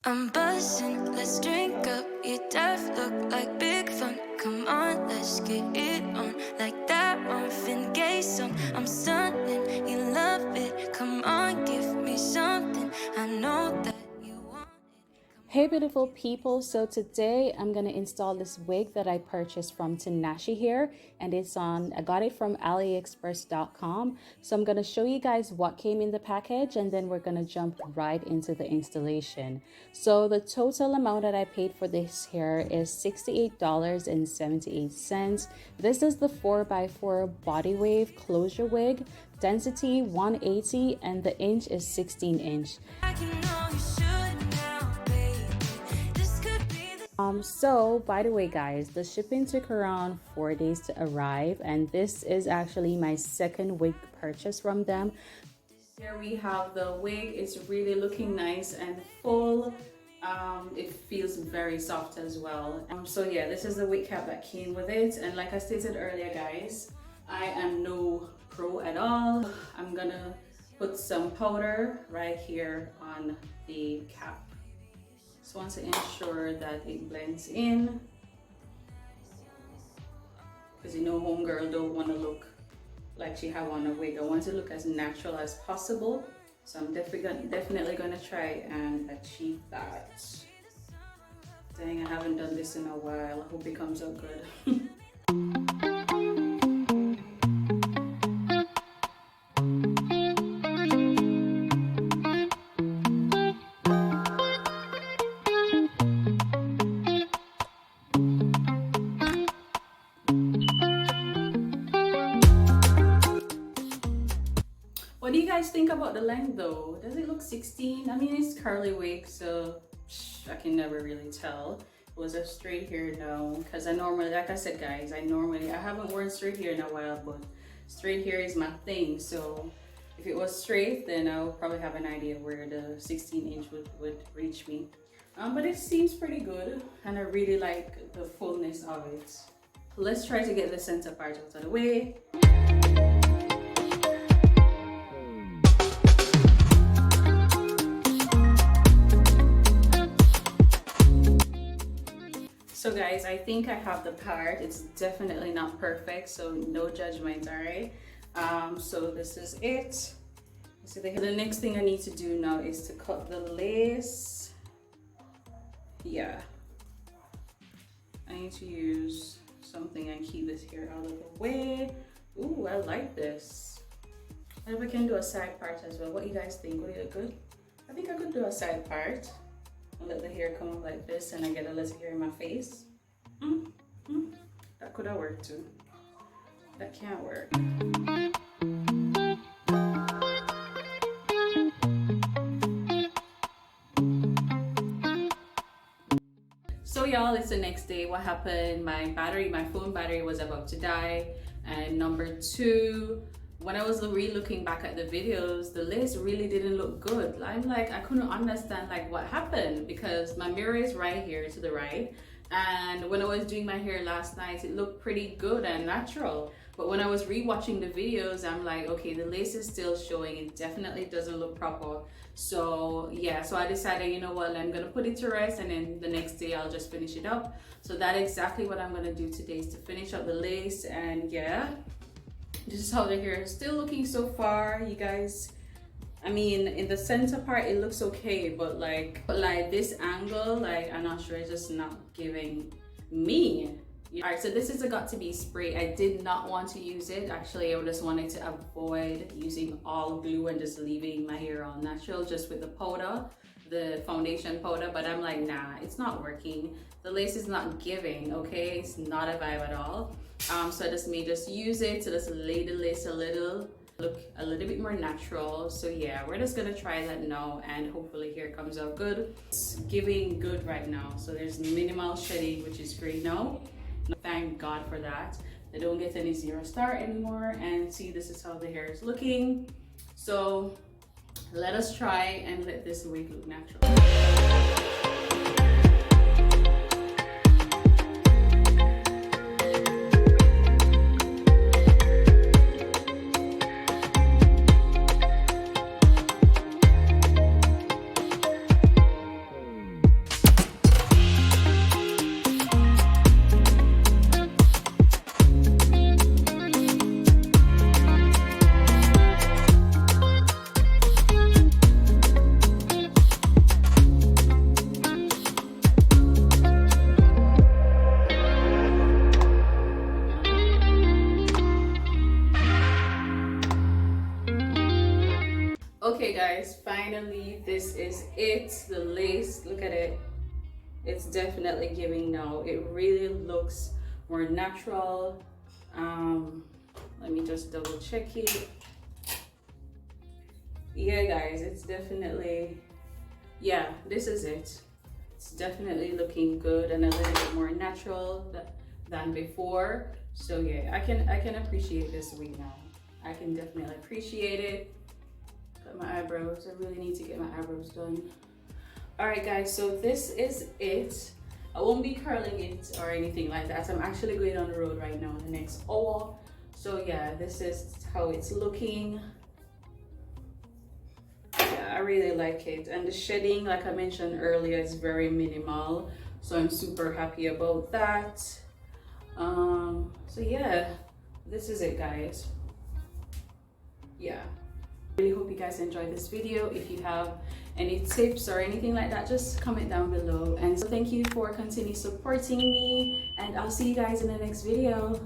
I'm buzzing, let's drink up. You deaf look like big fun. Come on, let's get it on. Like that Marvin Gaye song. I'm stunning, you love it. Come on, give me something. I know that you want it. Hey beautiful people, so today I'm going to install this wig that I purchased from Tinashe Hair, and I got it from aliexpress.com. So I'm going to show you guys what came in the package, and then we're going to jump right into the installation. So the total amount that I paid for this hair is $68.78. This is the 4x4 body wave closure wig, density 180, and the inch is 16 inch. So by the way guys, the shipping took around 4 days to arrive, and this is actually my second wig purchase from them. Here we have the wig. It's really looking nice and full. It feels very soft as well. So yeah, this is the wig cap that came with it, and like I stated earlier guys, I am no pro at all. I'm gonna put some powder right here on the cap. Just want to ensure that it blends in, because you know homegirl don't want to look like she have on a wig. I want to look as natural as possible, so I'm definitely gonna try and achieve that. Dang, I haven't done this in a while. I hope it comes out good. What do you guys think about the length though? Does it look 16? I mean, it's curly wig, so I can never really tell. It was a straight hair now, because I normally, like I said guys, I haven't worn straight hair in a while, but straight hair is my thing. So if it was straight, then I would probably have an idea where the 16 inch would reach me. But it seems pretty good, and I really like the fullness of it. Let's try to get the center part out of the way. So guys, I think I have the part. It's definitely not perfect, so no judgment, all right? So this is it. So the next thing I need to do now is to cut the lace. Yeah, I need to use something and keep this hair out of the way. Ooh, I like this. And we can do a side part as well. What do you guys think? Would it look good? I think I could do a side part. I'll let the hair come up like this, and I get a little hair in my face. That could have worked too. That can't work. So y'all, it's the next day. What happened? My phone battery was about to die. And number two, when I was re-looking back at the videos, the lace really didn't look good. I'm like, I couldn't understand like what happened, because my mirror is right here to the right. And when I was doing my hair last night, it looked pretty good and natural. But when I was re-watching the videos, I'm like, okay, the lace is still showing. It definitely doesn't look proper. So yeah, so I decided, you know what, I'm gonna put it to rest, and then the next day I'll just finish it up. So that's exactly what I'm gonna do today, is to finish up the lace. And yeah, this is how the hair is still looking so far, you guys. I mean, in the center part it looks okay, but like this angle, like I'm not sure, it's just not giving me. All right, so this is a got to be spray. I did not want to use it. Actually, I just wanted to avoid using all glue and just leaving my hair all natural, just with the powder, the foundation powder. But I'm like, nah, it's not working. The lace is not giving, okay? It's not a vibe at all. So I just may just use it to just lay the lace a little, look a little bit more natural. So yeah, we're just gonna try that now, and hopefully hair comes out good. It's giving good right now. So there's minimal shedding, which is great now. Thank God for that. They don't get any 0 star anymore. And see, this is how the hair is looking. So let us try and let this wig look natural. finally, this is it. The lace, look at it. It's definitely giving now. It really looks more natural. Let me just double check it. Yeah guys, it's definitely, yeah, this is it. It's definitely looking good and a little bit more natural than before. So yeah, I can appreciate this wig now. I can definitely appreciate it. Got my eyebrows. I really need to get my eyebrows done. All right guys, so this is it. I won't be curling it or anything like that. I'm actually going on the road right now in the next hour. So yeah, this is how it's looking. Yeah, I really like it. And the shedding, like I mentioned earlier, is very minimal. So I'm super happy about that. So yeah, this is it guys. Yeah. Really hope you guys enjoyed this video. If you have any tips or anything like that, just comment down below. And so thank you for continuing supporting me, and I'll see you guys in the next video.